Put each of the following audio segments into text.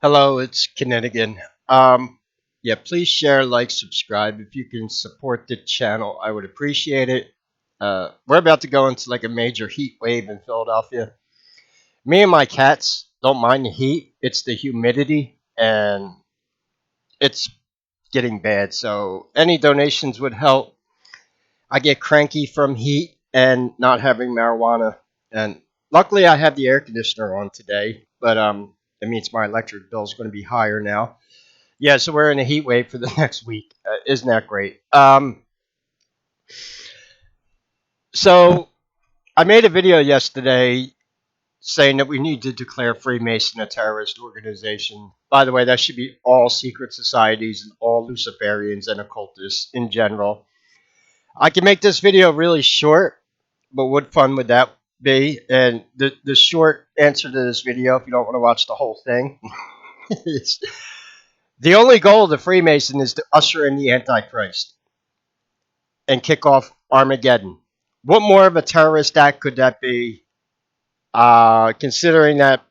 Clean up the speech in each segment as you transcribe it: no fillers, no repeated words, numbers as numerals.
Hello, it's Kinninigan. Yeah, please share, like, subscribe. If you can support the channel, I would appreciate it. We're about to go into like a major heat wave in Philadelphia. Me and my cats don't mind the heat. It's the humidity, and it's getting bad. So any donations would help. I get cranky from heat and not having marijuana, and luckily I have the air conditioner on today. But it means my electric bill is going to be higher now. Yeah, so we're in a heat wave for the next week. Isn't that great? So I made a video yesterday saying that we need to declare Freemason a terrorist organization. By the way, that should be all secret societies and all Luciferians and occultists in general. I can make this video really short, but what fun would that be? And the short answer to this video, if you don't want to watch the whole thing, is the only goal of the Freemason is to usher in the Antichrist and kick off Armageddon. What more of a terrorist act could that be? Considering that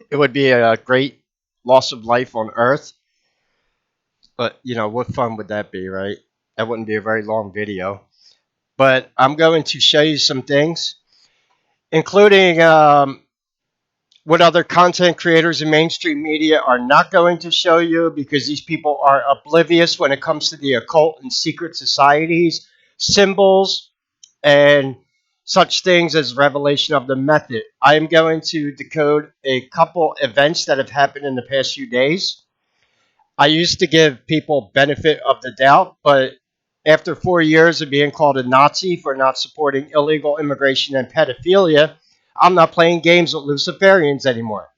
it would be a great loss of life on Earth. But, what fun would that be, right? That wouldn't be a very long video. But I'm going to show you some things, including what other content creators and mainstream media are not going to show you, because these people are oblivious when it comes to the occult and secret societies, symbols, and such things as revelation of the method. I am going to decode a couple events that have happened in the past few days. I used to give people benefit of the doubt, but after 4 years of being called a Nazi for not supporting illegal immigration and pedophilia, I'm not playing games with Luciferians anymore.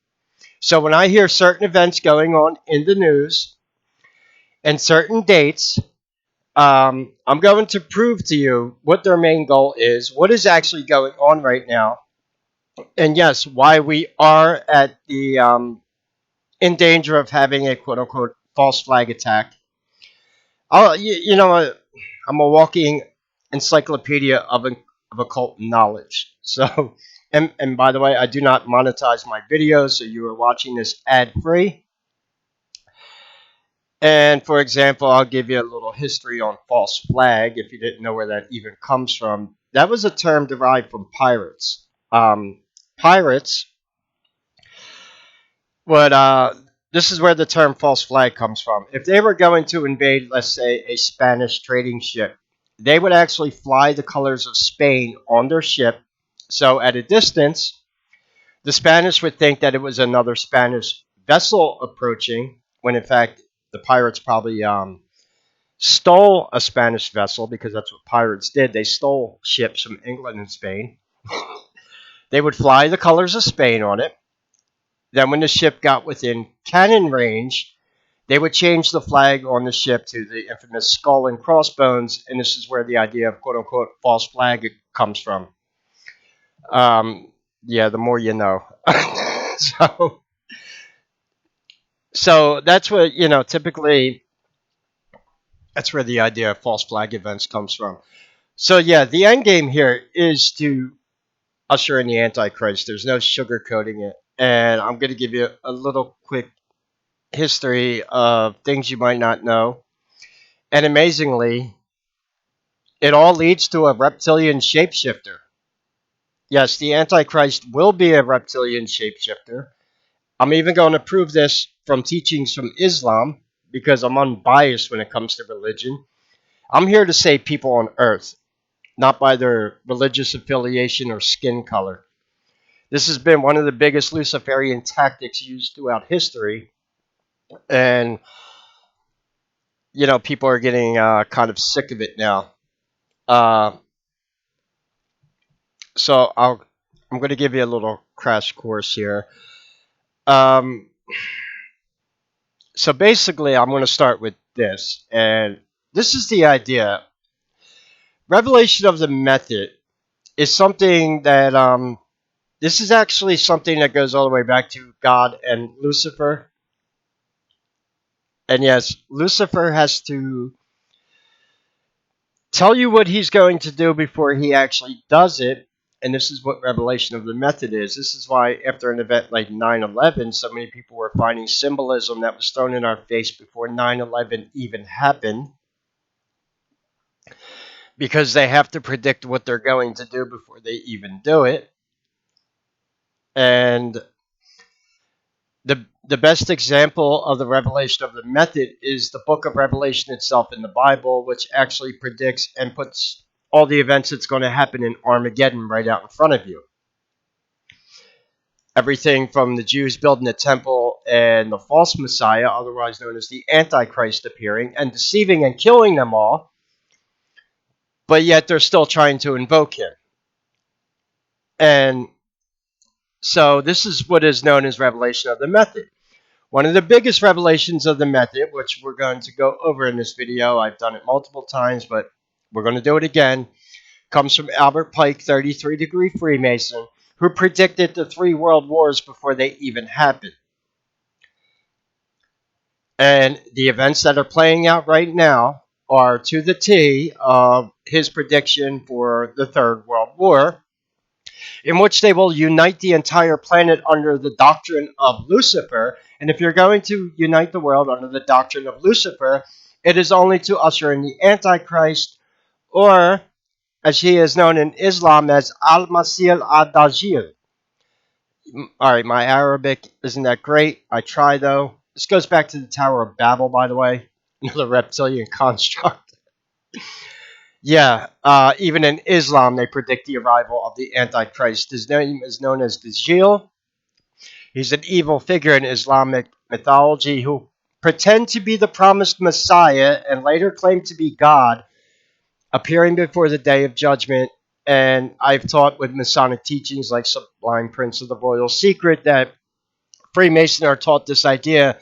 So when I hear certain events going on in the news and certain dates, I'm going to prove to you what their main goal is, what is actually going on right now, and yes, why we are at the in danger of having a quote unquote false flag attack. I'm a walking encyclopedia of occult knowledge. So, and by the way, I do not monetize my videos, so you are watching this ad free. And for example, I'll give you a little history on false flag if you didn't know where that even comes from. That was a term derived from pirates. Pirates would, this is where the term false flag comes from. If they were going to invade, let's say, a Spanish trading ship, they would actually fly the colors of Spain on their ship. So at a distance, the Spanish would think that it was another Spanish vessel approaching, when in fact the pirates probably stole a Spanish vessel, because that's what pirates did. They stole ships from England and Spain. They would fly the colors of Spain on it. Then when the ship got within cannon range, they would change the flag on the ship to the infamous skull and crossbones, and this is where the idea of quote unquote false flag comes from. Yeah, the more you know. so, so that's what, typically that's where the idea of false flag events comes from. So yeah, the end game here is to usher in the Antichrist. There's no sugarcoating it. And I'm going to give you a little quick history of things you might not know. And amazingly, it all leads to a reptilian shapeshifter. Yes, the Antichrist will be a reptilian shapeshifter. I'm even going to prove this from teachings from Islam, because I'm unbiased when it comes to religion. I'm here to save people on earth, not by their religious affiliation or skin color. This has been one of the biggest Luciferian tactics used throughout history. And, people are getting kind of sick of it now. Uh, so I'm going to give you a little crash course here. So basically, I'm going to start with this. And this is the idea. Revelation of the method is something that, this is actually something that goes all the way back to God and Lucifer. And yes, Lucifer has to tell you what he's going to do before he actually does it. And this is what revelation of the method is. This is why after an event like 9/11, so many people were finding symbolism that was thrown in our face before 9/11 even happened, because they have to predict what they're going to do before they even do it. And the best example of the revelation of the method is the book of Revelation itself in the Bible, which actually predicts and puts all the events that's going to happen in Armageddon right out in front of you. Everything from the Jews building the temple and the false Messiah, otherwise known as the Antichrist, appearing and deceiving and killing them all, but yet they're still trying to invoke him. And so this is what is known as revelation of the method. One of the biggest revelations of the method, which we're going to go over in this video, I've done it multiple times, but we're going to do it again, comes from Albert Pike, 33-degree Freemason, who predicted the 3 world wars before they even happened. And the events that are playing out right now are to the T of his prediction for the 3rd World War, in which they will unite the entire planet under the doctrine of Lucifer. And if you're going to unite the world under the doctrine of Lucifer, it is only to usher in the Antichrist, or as he is known in Islam as Al-Masih ad-Dajjal. All right, my Arabic isn't that great. I try, though. This goes back to the Tower of Babel, by the way, another reptilian construct. Yeah, even in Islam, they predict the arrival of the Antichrist. His name is known as Dajjal. He's an evil figure in Islamic mythology who pretend to be the promised Messiah and later claim to be God, appearing before the day of judgment. And I've taught with Masonic teachings like Sublime Prince of the Royal Secret that Freemasons are taught this idea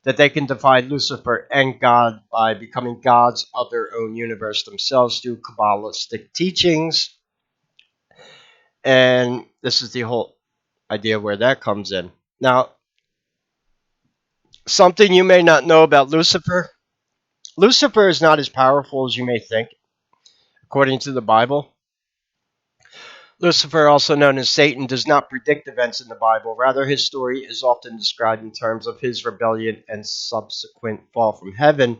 that they can defy Lucifer and God by becoming gods of their own universe themselves through Kabbalistic teachings. And this is the whole idea where that comes in. Now, something you may not know about Lucifer. Lucifer is not as powerful as you may think, according to the Bible. Lucifer, also known as Satan, does not predict events in the Bible. Rather, his story is often described in terms of his rebellion and subsequent fall from heaven.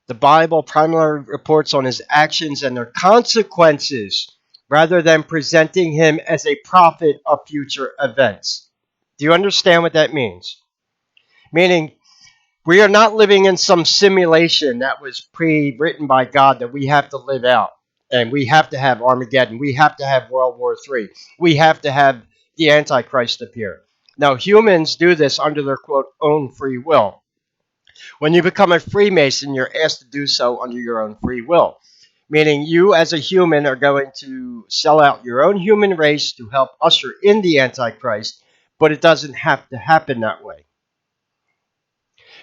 The Bible primarily reports on his actions and their consequences, rather than presenting him as a prophet of future events. Do you understand what that means? Meaning, we are not living in some simulation that was pre-written by God that we have to live out. And we have to have Armageddon. We have to have World War III. We have to have the Antichrist appear. Now, humans do this under their, quote, own free will. When you become a Freemason, you're asked to do so under your own free will. Meaning you as a human are going to sell out your own human race to help usher in the Antichrist, but it doesn't have to happen that way.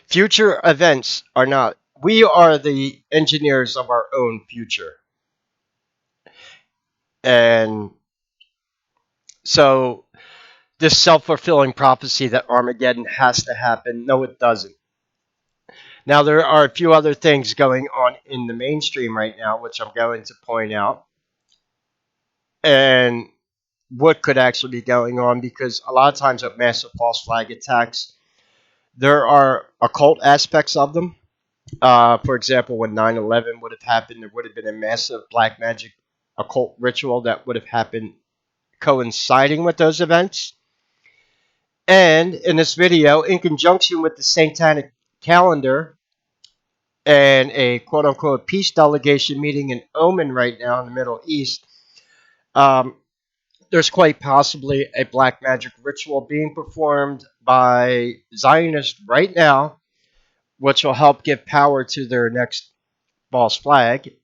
Future events are not. We are the engineers of our own future. And so this self-fulfilling prophecy that Armageddon has to happen, no, it doesn't. Now, there are a few other things going on in the mainstream right now, which I'm going to point out. And what could actually be going on, because a lot of times with massive false flag attacks, there are occult aspects of them. For example, when 9/11 would have happened, there would have been a massive black magic occult ritual that would have happened coinciding with those events. And in this video, in conjunction with the Satanic calendar and a quote-unquote peace delegation meeting in Oman right now in the Middle East, there's quite possibly a black magic ritual being performed by Zionists right now, which will help give power to their next false flag.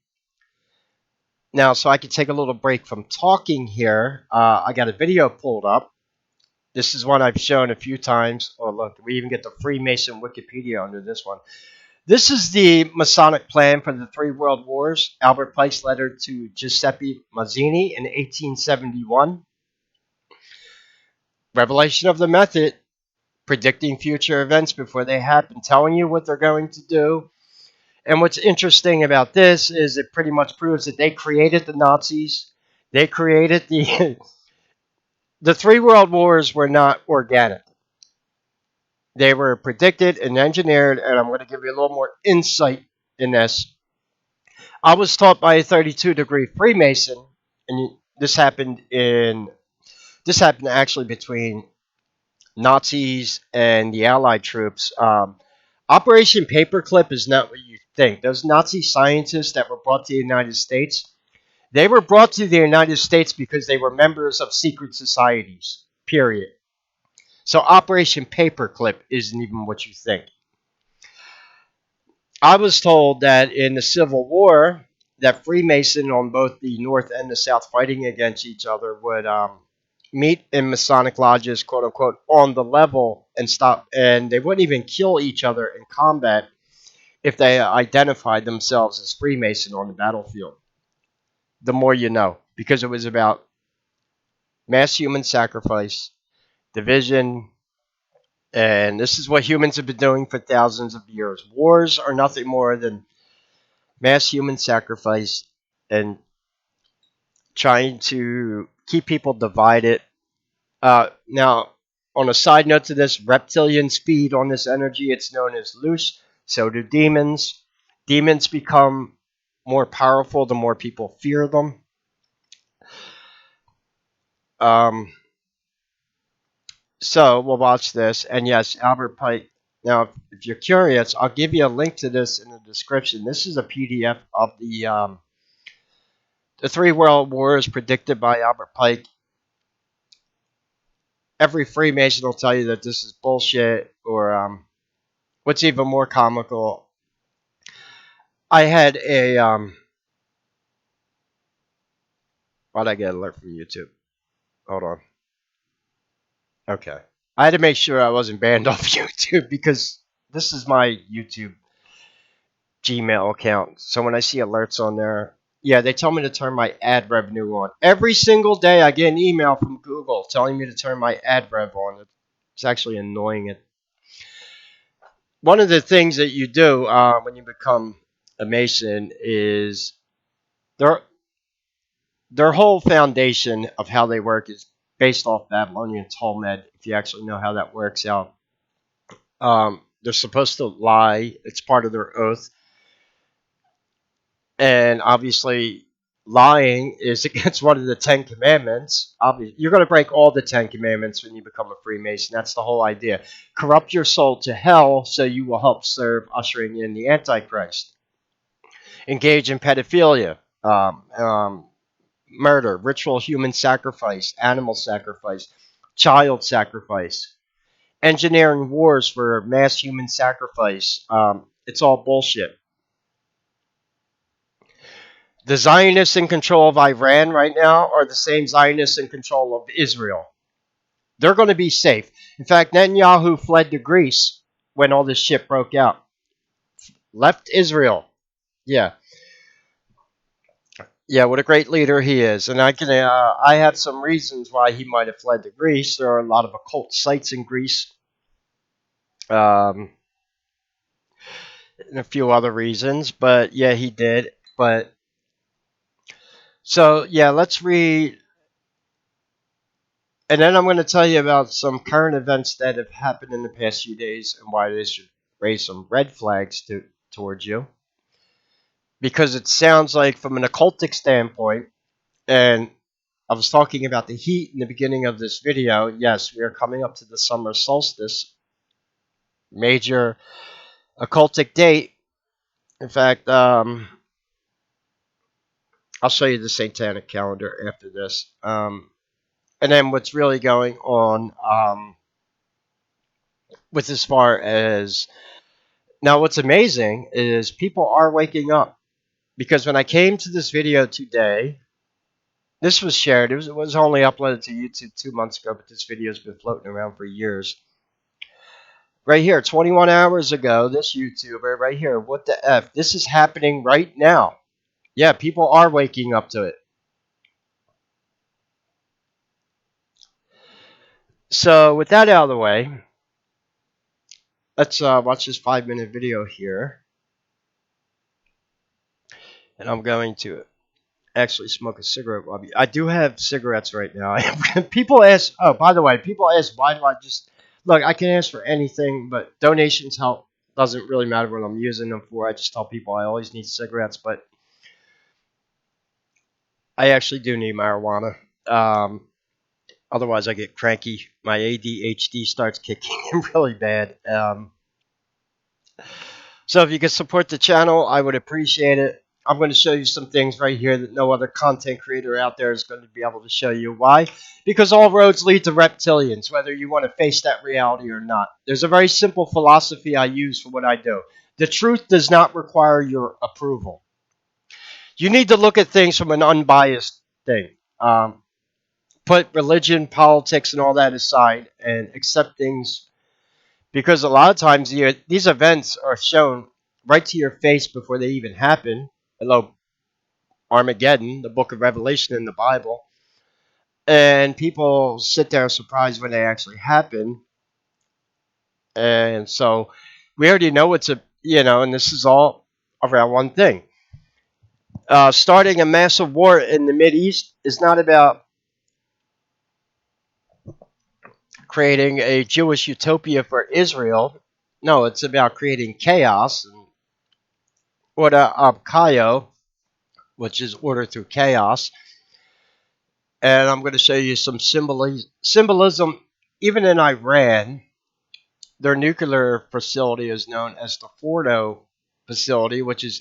Now, so I can take a little break from talking here, I got a video pulled up. This is one I've shown a few times. Oh, look, we even get the Freemason Wikipedia under this one. This is the Masonic plan for the 3 world wars. Albert Pike's letter to Giuseppe Mazzini in 1871. Revelation of the method, predicting future events before they happen, telling you what they're going to do. And what's interesting about this is it pretty much proves that they created the Nazis. They created the three world wars were not organic. They were predicted and engineered, and I'm going to give you a little more insight in this. I was taught by a 32-degree Freemason, and this happened actually between Nazis and the Allied troops. Operation Paperclip is not what you think. Those Nazi scientists that were brought to the United States, they were brought to the United States because they were members of secret societies, period. So Operation Paperclip isn't even what you think. I was told that in the Civil War, that Freemason on both the North and the South fighting against each other would meet in Masonic lodges, quote unquote, on the level and stop, and they wouldn't even kill each other in combat if they identified themselves as Freemason on the battlefield. The more you know, because it was about mass human sacrifice, division, and this is what humans have been doing for thousands of years. Wars are nothing more than mass human sacrifice and trying to keep people divided. Now, on a side note to this, reptilians feed on this energy. It's known as loose. So do demons. Demons become more powerful the more people fear them. Um, so we'll watch this. And yes, Albert Pike. Now, if you're curious, I'll give you a link to this in the description. This is a PDF of the three world wars predicted by Albert Pike. Every Freemason will tell you that this is bullshit, or what's even more comical, I had a why'd I get an alert from YouTube? Hold on. Okay. I had to make sure I wasn't banned off YouTube because this is my YouTube Gmail account. So when I see alerts on there, yeah, they tell me to turn my ad revenue on. Every single day I get an email from Google telling me to turn my ad rev on. It's actually annoying. One of the things that you do when you become a Mason is their their whole foundation of how they work is based off Babylonian Talmud. If you actually know how that works out, they're supposed to lie. It's part of their oath, and obviously, lying is against one of the Ten Commandments. Obviously, you're going to break all the Ten Commandments when you become a Freemason. That's the whole idea. Corrupt your soul to hell so you will help serve ushering in the Antichrist. Engage in pedophilia, murder, ritual human sacrifice, animal sacrifice, child sacrifice, engineering wars for mass human sacrifice. It's all bullshit. The Zionists in control of Iran right now are the same Zionists in control of Israel. They're going to be safe. In fact, Netanyahu fled to Greece when all this shit broke out. Left Israel. Yeah. Yeah, what a great leader he is. And I have some reasons why he might have fled to Greece. There are a lot of occult sites in Greece. And a few other reasons, but yeah, he did. But so yeah, let's read, and then I'm going to tell you about some current events that have happened in the past few days and why they should raise some red flags towards you. Because it sounds like, from an occultic standpoint, and I was talking about the heat in the beginning of this video. Yes, we are coming up to the summer solstice, major occultic date. In fact, I'll show you the Satanic calendar after this. And then what's really going on with as far as now, what's amazing is people are waking up, because when I came to this video today, this was shared. It was only uploaded to YouTube 2 months ago, but this video has been floating around for years. Right here, 21 hours ago, this YouTuber right here, what the F? This is happening right now. Yeah, people are waking up to it. So with that out of the way, let's watch this 5-minute video here. And I'm going to actually smoke a cigarette. I do have cigarettes right now. People ask, oh, by the way, people ask, why do I just, look, I can ask for anything, but donations help. Doesn't really matter what I'm using them for. I just tell people I always need cigarettes, but I actually do need marijuana. Otherwise, I get cranky. My ADHD starts kicking in really bad. So if you could support the channel, I would appreciate it. I'm going to show you some things right here that no other content creator out there is going to be able to show you. Why? Because all roads lead to reptilians, whether you want to face that reality or not. There's a very simple philosophy I use for what I do. The truth does not require your approval. You need to look at things from an unbiased thing. Put religion, politics, and all that aside and accept things, because a lot of times these events are shown right to your face before they even happen. Hello, Armageddon, the book of Revelation in the Bible. And people sit there surprised when they actually happen. And so we already know and this is all around one thing. Starting a massive war in the Mideast is not about creating a Jewish utopia for Israel. No, it's about creating chaos and order abkayo, which is order through chaos. And I'm going to show you some symbolism. Even in Iran, their nuclear facility is known as the Fordo facility, which is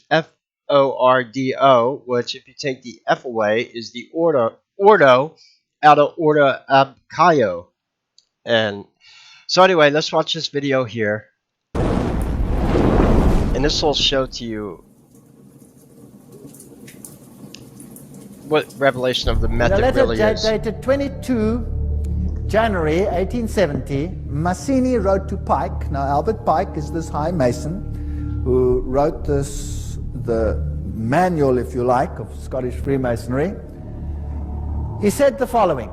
Fordo, which if you take the F away is the Ordo out of Order Abkayo. And so anyway, let's watch this video here. And this will show to you what revelation of the method really is. The letter dated 22 January 1870, Masini wrote to Pike. Now, Albert Pike is this high mason who wrote the manual, if you like, of Scottish Freemasonry. He said the following: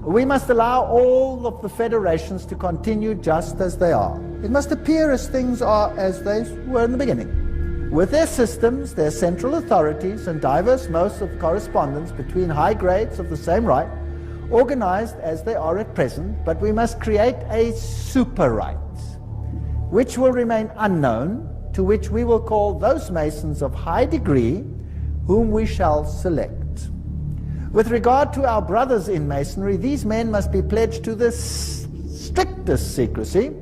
we must allow all of the federations to continue just as they are. It must appear as things are as they were in the beginning, with their systems, their central authorities, and diverse modes of correspondence between high grades of the same right, organized as they are at present. But we must create a super right, which will remain unknown, to which we will call those Masons of high degree, whom we shall select. With regard to our brothers in Masonry, these men must be pledged to the strictest secrecy.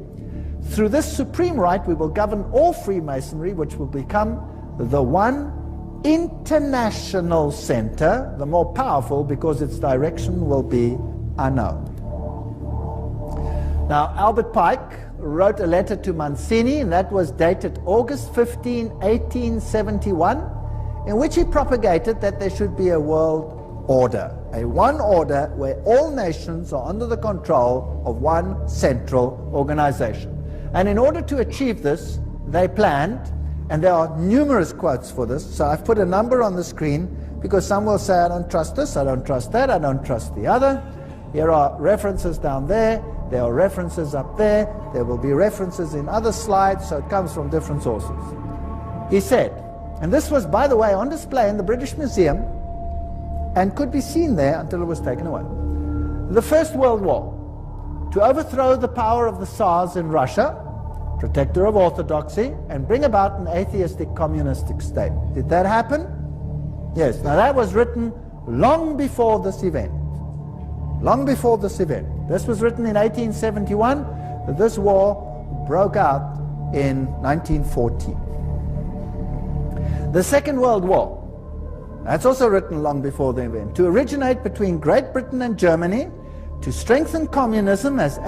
Through this supreme right, we will govern all Freemasonry, which will become the one international center, the more powerful because its direction will be unknown. Now, Albert Pike wrote a letter to Mancini, and that was dated August 15, 1871, in which he propagated that there should be a world order, a one order where all nations are under the control of one central organization. And in order to achieve this, they planned, and there are numerous quotes for this, so I've put a number on the screen because some will say, I don't trust this, I don't trust that, I don't trust the other. Here are references down there, there are references up there, there will be references in other slides, so it comes from different sources. He said, and this was, by the way, on display in the British Museum, and could be seen there until it was taken away. The First World War, to overthrow the power of the Tsars in Russia, protector of orthodoxy, and bring about an atheistic communistic state. Did that happen? Yes. Now that was written long before this event. Long before this event. This was written in 1871. This war broke out in 1914. The Second World War, that's also written long before the event, to originate between Great Britain and Germany, to strengthen communism as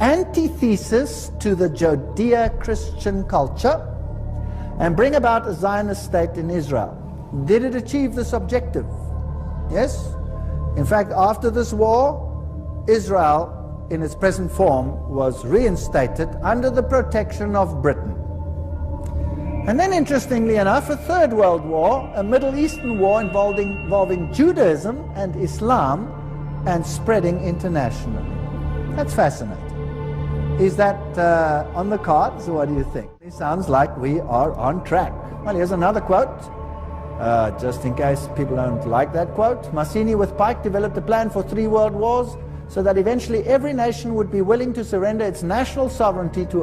antithesis to the Judeo-Christian culture, and bring about a Zionist state in Israel. Did it achieve this objective? Yes. In fact, after this war, Israel, in its present form, was reinstated under the protection of Britain. And then, interestingly enough, a Third World War, a Middle Eastern war involving Judaism and Islam and spreading internationally. That's fascinating. Is that on the cards? What do you think? It sounds like we are on track. Well, here's another quote. Just in case people don't like that quote, Mazzini with Pike developed a plan for 3 world wars so that eventually every nation would be willing to surrender its national sovereignty to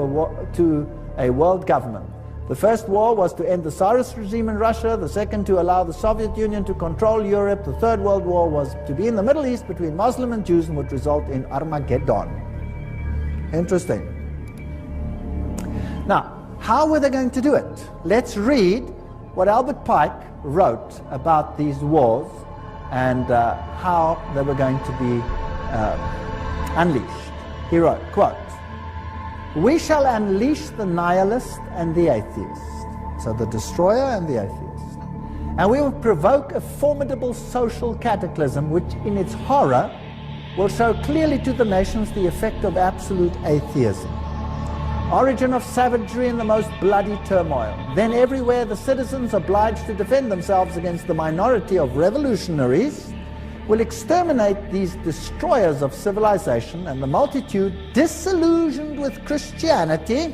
a world government. The first war was to end the Tsarist regime in Russia, the second to allow the Soviet Union to control Europe, the third world war was to be in the Middle East between Muslim and Jews and would result in Armageddon. Interesting. Now, how were they going to do it? Let's read what Albert Pike wrote about these wars and how they were going to be unleashed. He wrote, quote, "We shall unleash the nihilist and the atheist," so the destroyer and the atheist, "and we will provoke a formidable social cataclysm which in its horror will show clearly to the nations the effect of absolute atheism. Origin of savagery in the most bloody turmoil. Then everywhere the citizens obliged to defend themselves against the minority of revolutionaries will exterminate these destroyers of civilization, and the multitude, disillusioned with Christianity,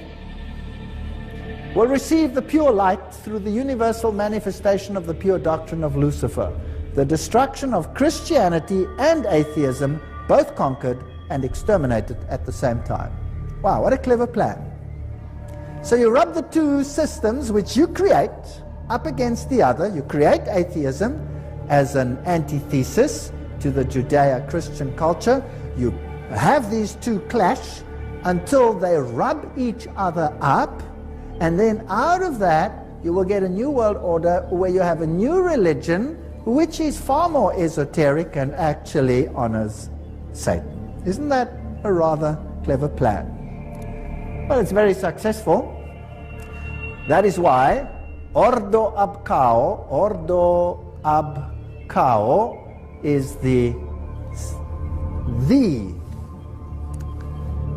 will receive the pure light through the universal manifestation of the pure doctrine of Lucifer. The destruction of Christianity and atheism, both conquered and exterminated at the same time." Wow, what a clever plan. So you rub the two systems which you create up against the other. You create atheism as an antithesis to the Judeo-Christian culture. You have these two clash until they rub each other up, and then out of that you will get a new world order where you have a new religion which is far more esoteric and actually honors Satan. Isn't that a rather clever plan? Well, it's very successful. That is why Ordo ab Cao is the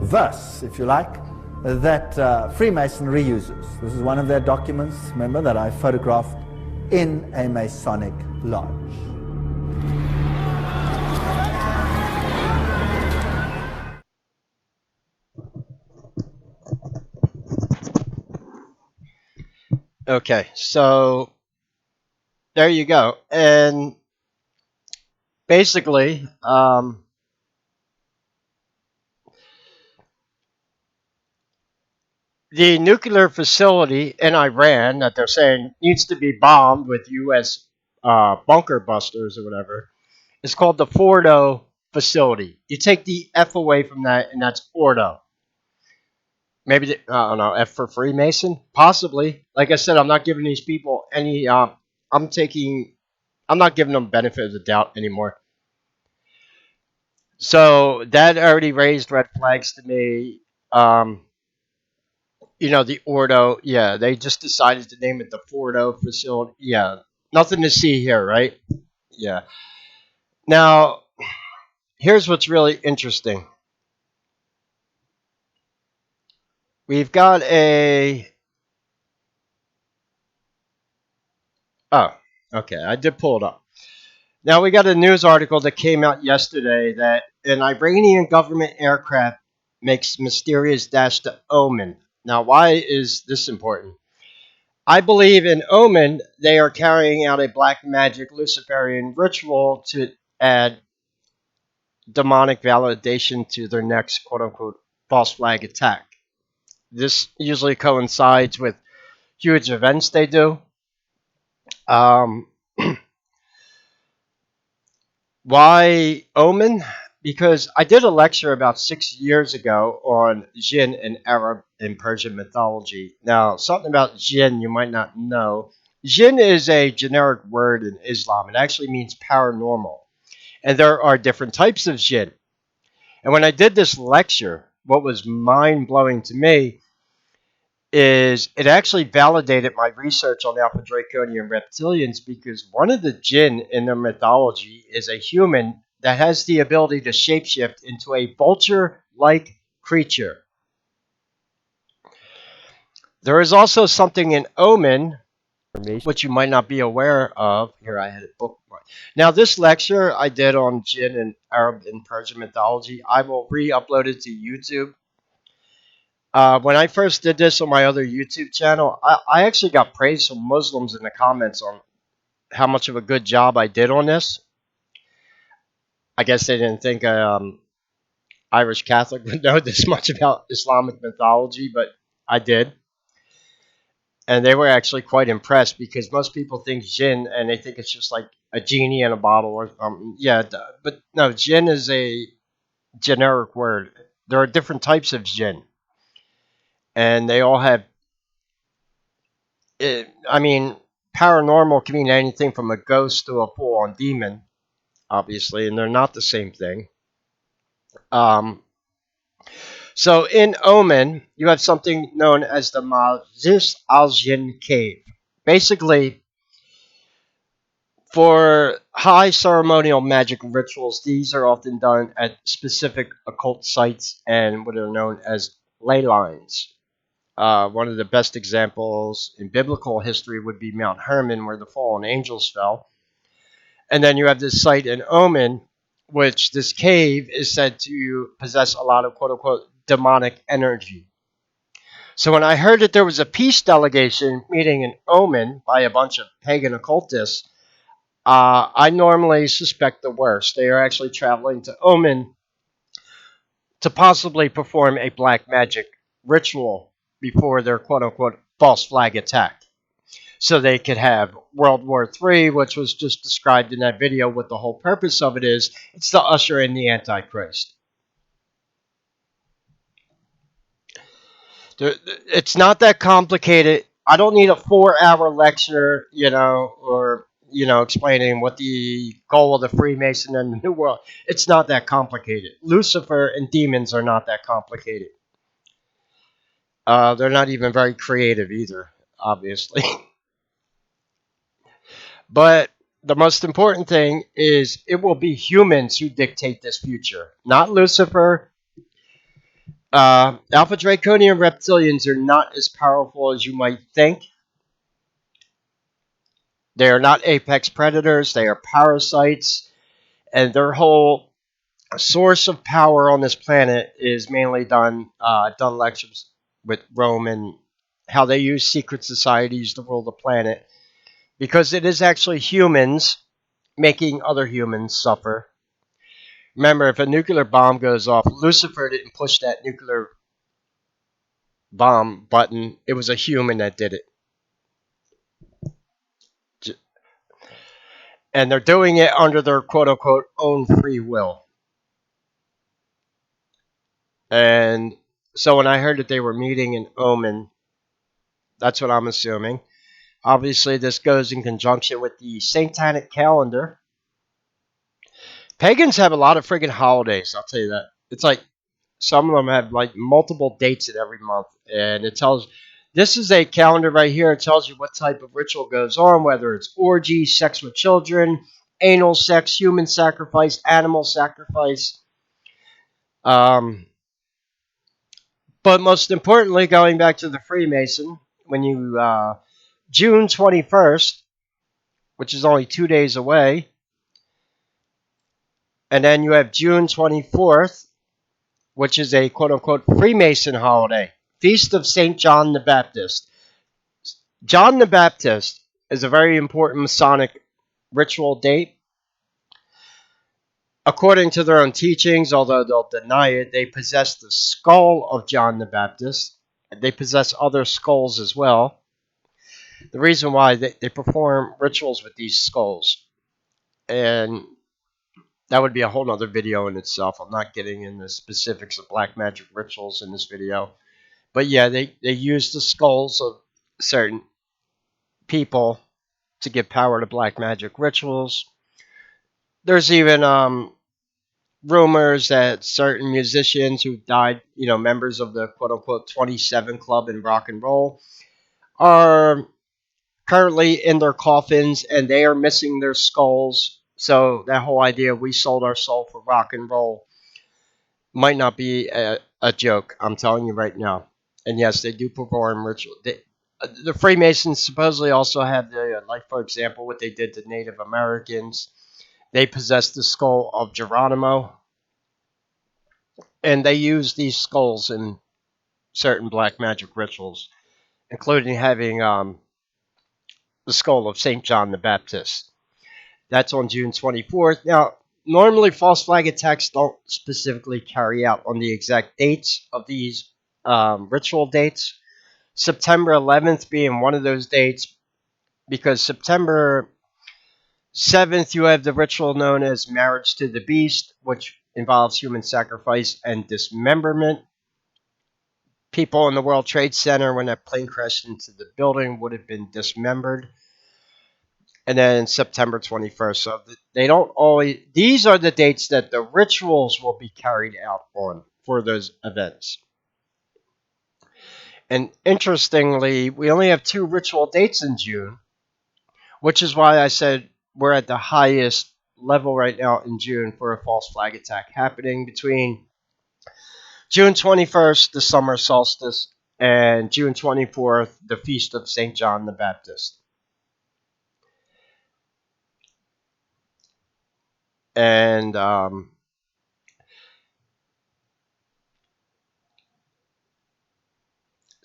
verse, if you like, that Freemasonry uses. This is one of their documents, remember, that I photographed in a Masonic lodge. Okay, so there you go. And basically, the nuclear facility in Iran that they're saying needs to be bombed with U.S. Bunker busters or whatever is called the Fordo facility. You take the F away from that, and that's Ordo. Maybe I don't know, F for Freemason, possibly. Like I said, I'm not giving these people any. I'm not giving them benefit of the doubt anymore. So that already raised red flags to me. The Ordo, yeah, they just decided to name it the Fordo facility. Yeah, nothing to see here, right? Yeah. Now, here's what's really interesting. We've got oh, okay, I did pull it up. Now, we got a news article that came out yesterday that an Iranian government aircraft makes mysterious dash to Oman. Now, why is this important? I believe in Oman, they are carrying out a black magic Luciferian ritual to add demonic validation to their next quote-unquote false flag attack. This usually coincides with huge events they do. Why Omen? Because I did a lecture about 6 years ago on jinn in Arab and Persian mythology. Now, something about jinn you might not know. Jinn is a generic word in Islam. It actually means paranormal. And there are different types of jinn. And when I did this lecture, what was mind-blowing to me is it actually validated my research on the Alpha Draconian reptilians, because one of the jinn in their mythology is a human that has the ability to shapeshift into a vulture-like creature. There is also something in Omen which you might not be aware of. Here, I had it bookmarked. Now, this lecture I did on jinn and Arab and Persian mythology, I will re-upload it to YouTube. When I first did this on my other YouTube channel, I actually got praise from Muslims in the comments on how much of a good job I did on this. I guess they didn't think Irish Catholic would know this much about Islamic mythology, but I did. And they were actually quite impressed because most people think jinn and they think it's just like a genie in a bottle or yeah, but no, jinn is a generic word. There are different types of jinn, and they all have. I mean, paranormal can mean anything from a ghost to a full-on demon, obviously, and they're not the same thing. Um, so in Oman, you have something known as the Mazis al-Jinn cave. Basically, for high ceremonial magic rituals, these are often done at specific occult sites and what are known as ley lines. One of the best examples in biblical history would be Mount Hermon, where the fallen angels fell. And then you have this site in Oman, which this cave is said to possess a lot of quote unquote demonic energy. So when I heard that there was a peace delegation meeting in Oman by a bunch of pagan occultists, I normally suspect the worst. They are actually traveling to Oman to possibly perform a black magic ritual before their quote unquote false flag attack. So they could have World War III, which was just described in that video. What the whole purpose of it is, it's to usher in the Antichrist. It's not that complicated. I don't need a 4 hour lecture, or explaining what the goal of the Freemason and the New World. It's not that complicated. Lucifer and demons are not that complicated. They're not even very creative either, obviously. But the most important thing is it will be humans who dictate this future, not Lucifer. Alpha Draconian reptilians are not as powerful as you might think. They are not apex predators, they are parasites, and their whole source of power on this planet is mainly done lectures with Rome and how they use secret societies to rule the planet because it is actually humans making other humans suffer. Remember, if a nuclear bomb goes off, Lucifer didn't push that nuclear bomb button. It was a human that did it. And they're doing it under their quote unquote own free will. And so when I heard that they were meeting in Oman, that's what I'm assuming. Obviously, this goes in conjunction with the Satanic calendar. Pagans have a lot of friggin' holidays, I'll tell you that. It's like some of them have like multiple dates in every month, and it tells. This is a calendar right here. It tells you what type of ritual goes on, whether it's orgy, sex with children, anal sex, human sacrifice, animal sacrifice. Um, but most importantly, going back to the Freemason, when you June 21st, which is only 2 days away, and then you have June 24th, which is a quote unquote Freemason holiday, Feast of St. John the Baptist. John the Baptist is a very important Masonic ritual date. According to their own teachings, although they'll deny it, they possess the skull of John the Baptist. They possess other skulls as well. The reason why they perform rituals with these skulls. And that would be a whole other video in itself. I'm not getting into specifics of black magic rituals in this video. But yeah, they use the skulls of certain people to give power to black magic rituals. There's even rumors that certain musicians who died, members of the quote unquote 27 Club in rock and roll, are currently in their coffins and they are missing their skulls. So that whole idea we sold our soul for rock and roll might not be a joke. I'm telling you right now. And yes, they do perform ritual. The Freemasons supposedly also have like for example, what they did to Native Americans. They possess the skull of Geronimo, and they use these skulls in certain black magic rituals, including having the skull of St. John the Baptist. That's on June 24th. Now, normally false flag attacks don't specifically carry out on the exact dates of these ritual dates. September 11th being one of those dates, because September 7th, you have the ritual known as Marriage to the Beast, which involves human sacrifice and dismemberment. People in the World Trade Center, when that plane crashed into the building, would have been dismembered. And then September 21st. So they don't always, these are the dates that the rituals will be carried out on for those events. And interestingly, we only have 2 ritual dates in June, which is why I said we're at the highest level right now in June for a false flag attack happening between June 21st, the summer solstice, and June 24th, the feast of St. John the Baptist. And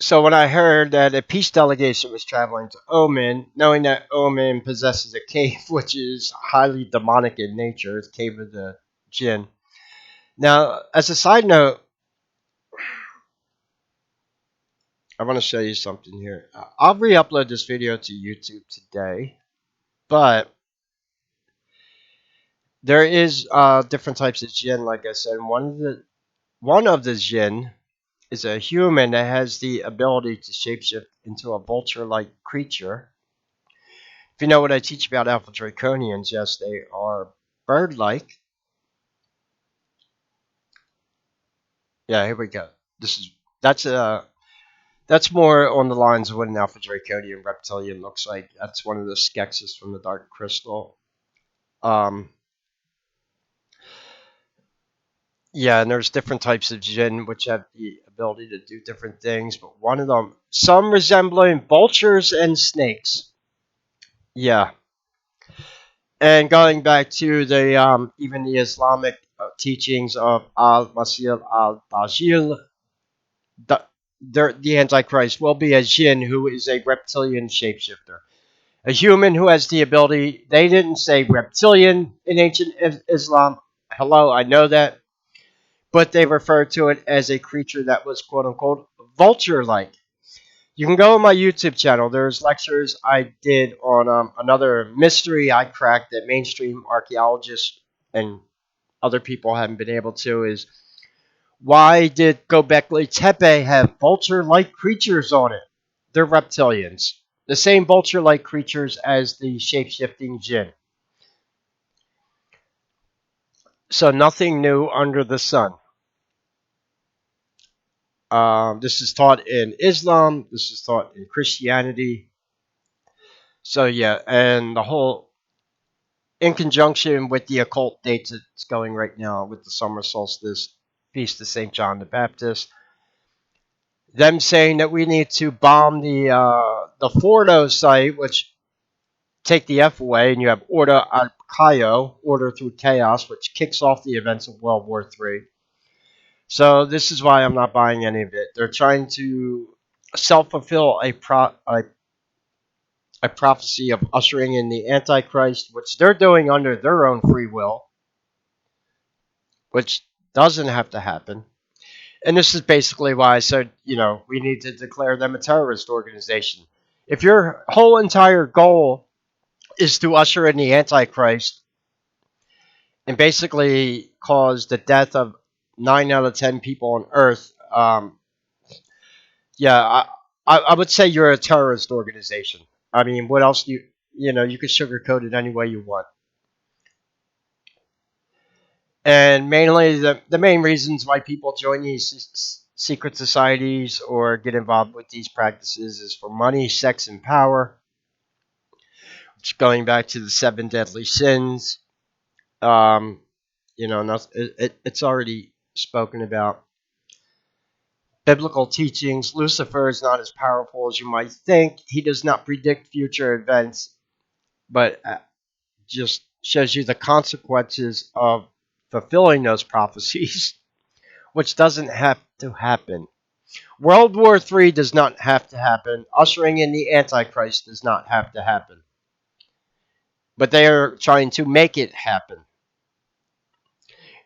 so when I heard that a peace delegation was traveling to Oman, knowing that Oman possesses a cave which is highly demonic in nature, the cave of the jinn. Now, as a side note, I want to show you something here. I'll re-upload this video to YouTube today, but there is different types of jinn, like I said. One of the jinn is a human that has the ability to shapeshift into a vulture-like creature. If you know what I teach about Alpha Draconians, yes, they are bird-like. Yeah, here we go. That's more on the lines of what an Alpha Draconian Reptilian looks like. That's one of the skexes from the Dark Crystal. Yeah, and there's different types of jinn which have the ability to do different things, but one of them, some resembling vultures and snakes. Yeah, and going back to the even the Islamic teachings of Al-Masih al-Dajjal, the Antichrist will be a jinn who is a reptilian shapeshifter. A human who has the ability, they didn't say reptilian in ancient Islam. Hello, I know that. But they referred to it as a creature that was quote unquote vulture like. You can go on my YouTube channel. There's lectures I did on another mystery I cracked that mainstream archaeologists and other people haven't been able to, is why did Göbekli Tepe have vulture-like creatures on it? They're reptilians. The same vulture-like creatures as the shape-shifting jinn. So nothing new under the sun. This is taught in Islam. This is taught in Christianity. So yeah, and the whole, in conjunction with the occult dates that's going right now with the summer solstice, feast of St. John the Baptist, them saying that we need to bomb the Fordo site, which take the F away, and you have Order ad Chaos, Order through Chaos, which kicks off the events of World War III. So this is why I'm not buying any of it. They're trying to self-fulfill a prophecy of ushering in the Antichrist, which they're doing under their own free will, which doesn't have to happen. And this is basically why I said, we need to declare them a terrorist organization. If your whole entire goal is to usher in the Antichrist and basically cause the death of 9 out of 10 people on Earth, yeah, I would say you're a terrorist organization. I mean, what else do you could sugarcoat it any way you want. And mainly, the main reasons why people join these secret societies or get involved with these practices is for money, sex, and power. Which, going back to the 7 deadly sins, it's already spoken about. Biblical teachings. Lucifer is not as powerful as you might think. He does not predict future events, but just shows you the consequences of fulfilling those prophecies, which doesn't have to happen. World War III does not have to happen. Ushering in the Antichrist does not have to happen. But they are trying to make it happen.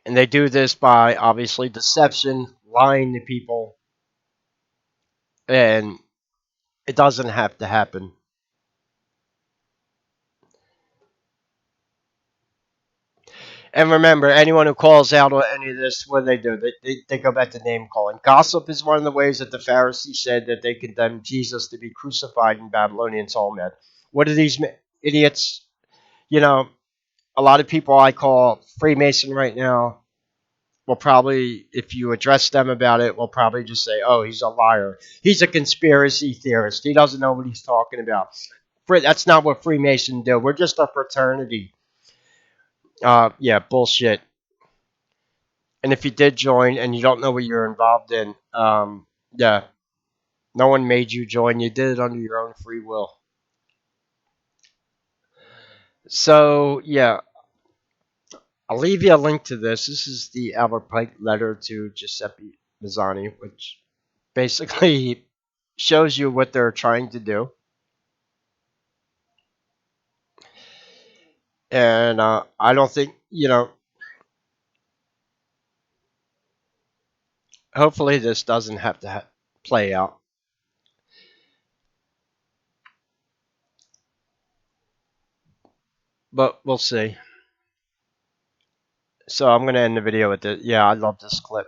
And they do this by, obviously, deception, lying to people, and it doesn't have to happen. And remember, anyone who calls out on any of this, what do? They go back to name calling. Gossip is one of the ways that the Pharisees said that they condemned Jesus to be crucified in Babylonian Talmud. What are these idiots? You know, a lot of people I call Freemason right now will probably, if you address them about it, will probably just say, oh, he's a liar. He's a conspiracy theorist. He doesn't know what he's talking about. That's not what Freemasons do. We're just a fraternity. Yeah, bullshit. And if you did join and you don't know what you're involved in, yeah, no one made you join. You did it under your own free will. So, yeah, I'll leave you a link to this. This is the Albert Pike letter to Giuseppe Mazzani, which basically shows you what they're trying to do. And I don't think, hopefully this doesn't have to play out. But we'll see. So I'm going to end the video with it. Yeah, I love this clip.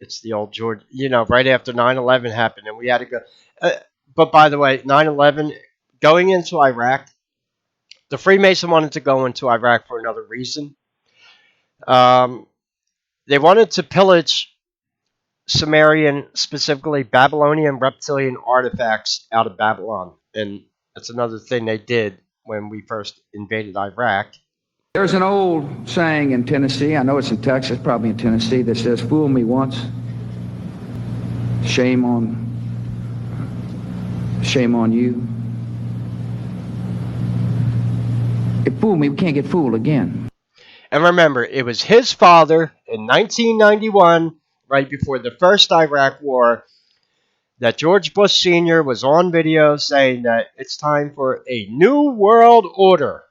It's the old George, right after 9/11 happened, and we had to go. But by the way, 9/11, going into Iraq, the Freemason wanted to go into Iraq for another reason. They wanted to pillage Sumerian, specifically Babylonian reptilian artifacts out of Babylon. And that's another thing they did when we first invaded Iraq. There's an old saying in Tennessee, I know it's in Texas, probably in Tennessee, that says, fool me once, shame on you. If fool me, we can't get fooled again. And remember, it was his father in 1991, right before the first Iraq war, that George Bush Sr. was on video saying that it's time for a new world order.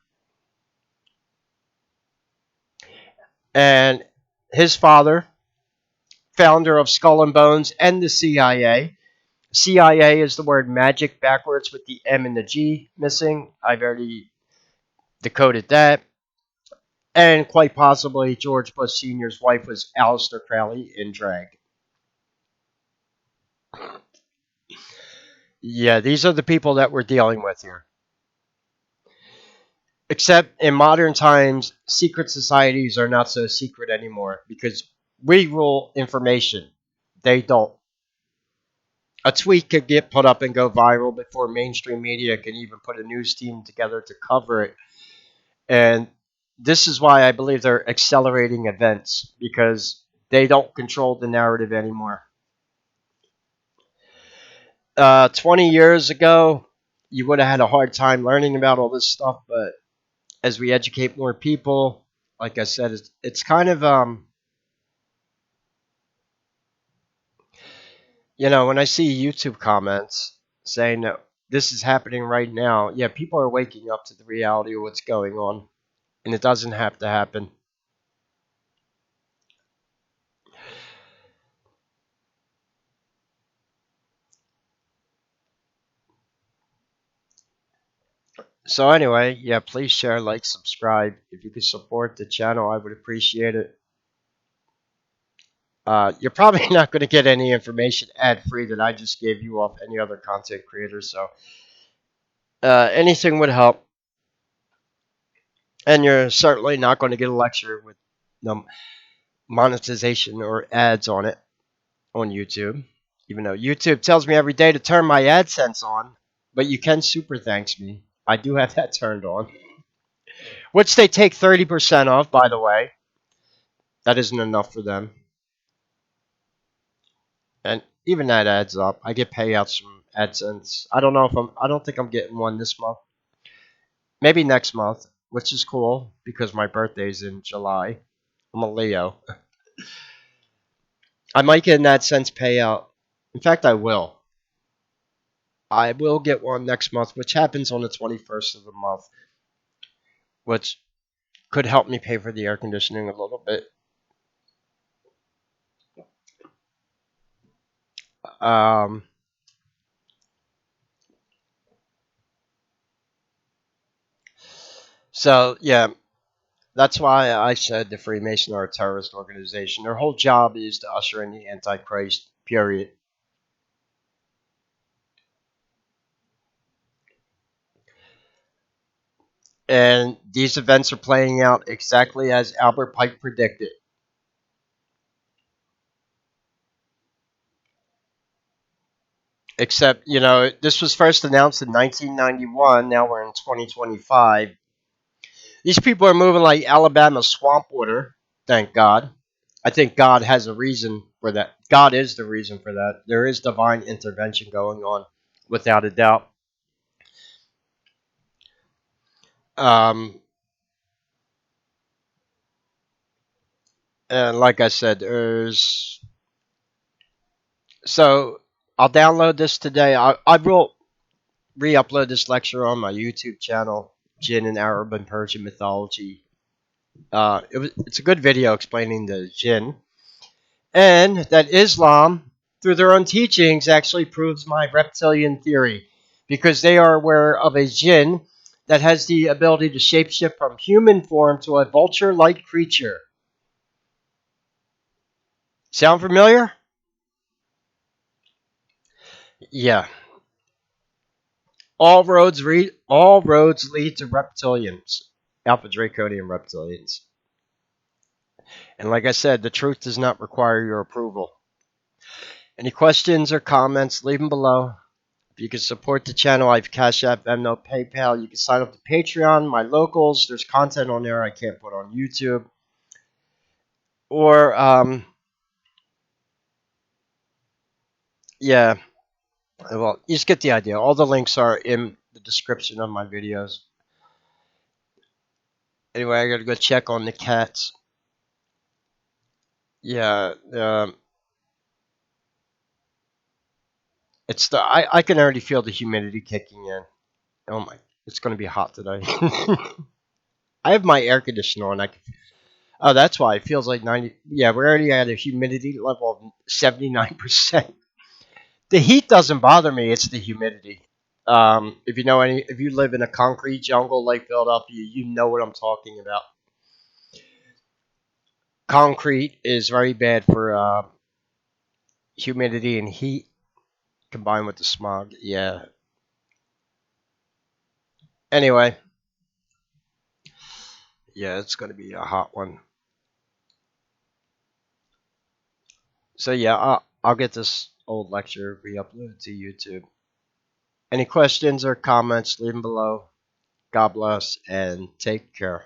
And his father, founder of Skull and Bones and the CIA. CIA is the word magic backwards with the M and the G missing. I've already decoded that. And quite possibly George Bush Sr.'s wife was Aleister Crowley in drag. Yeah, these are the people that we're dealing with here. Except in modern times, secret societies are not so secret anymore because we rule information. They don't. A tweet could get put up and go viral before mainstream media can even put a news team together to cover it. And this is why I believe they're accelerating events, because they don't control the narrative anymore. 20 years ago, you would have had a hard time learning about all this stuff, but as we educate more people, like I said, it's kind of, when I see YouTube comments saying that this is happening right now, yeah, people are waking up to the reality of what's going on, and it doesn't have to happen. So anyway, yeah, please share, like, subscribe. If you could support the channel, I would appreciate it. You're probably not going to get any information ad-free that I just gave you off any other content creator, so anything would help. And you're certainly not going to get a lecture with no monetization or ads on it on YouTube. Even though YouTube tells me every day to turn my AdSense on, but you can super thanks me. I do have that turned on. Which they take 30% off, by the way. That isn't enough for them. And even that adds up. I get payouts from AdSense. I don't think I'm getting one this month. Maybe next month, which is cool because my birthday's in July. I'm a Leo. I might get an AdSense payout In fact, I will. I will get one next month, which happens on the 21st of the month, which could help me pay for the air conditioning a little bit. Um, so, yeah, that's why I said the Freemasons are a terrorist organization. Their whole job is to usher in the Antichrist, period. And these events are playing out exactly as Albert Pike predicted. Except, this was first announced in 1991. Now we're in 2025. These people are moving like Alabama swamp water. Thank God. I think God has a reason for that. God is the reason for that. There is divine intervention going on, without a doubt. Um, and like I said, so I'll download this today. I will re-upload this lecture on my YouTube channel, Jinn and Arab and Persian Mythology. It's a good video explaining the jinn, and that Islam, through their own teachings, actually proves my reptilian theory, because they are aware of a jinn that has the ability to shapeshift from human form to a vulture-like creature. Sound familiar? Yeah. All roads lead to reptilians, Alpha Draconian reptilians. And like I said, the truth does not require your approval. Any questions or comments, leave them below. If you can support the channel, I have Cash App, Vemno, PayPal. You can sign up to Patreon, my locals. There's content on there I can't put on YouTube. Or, yeah, well, you just get the idea. All the links are in the description of my videos. Anyway, I gotta go check on the cats. Yeah, I can already feel the humidity kicking in. Oh my, it's gonna be hot today. I have my air conditioner on. Oh, that's why it feels like 90. Yeah, we're already at a humidity level of 79%. The heat doesn't bother me; it's the humidity. If you live in a concrete jungle like Philadelphia, you know what I'm talking about. Concrete is very bad for humidity and heat combined with the smog. Yeah. Anyway, yeah, it's going to be a hot one. So yeah, I'll get this old lecture re-uploaded to YouTube. Any questions or comments, leave them below. God bless and take care.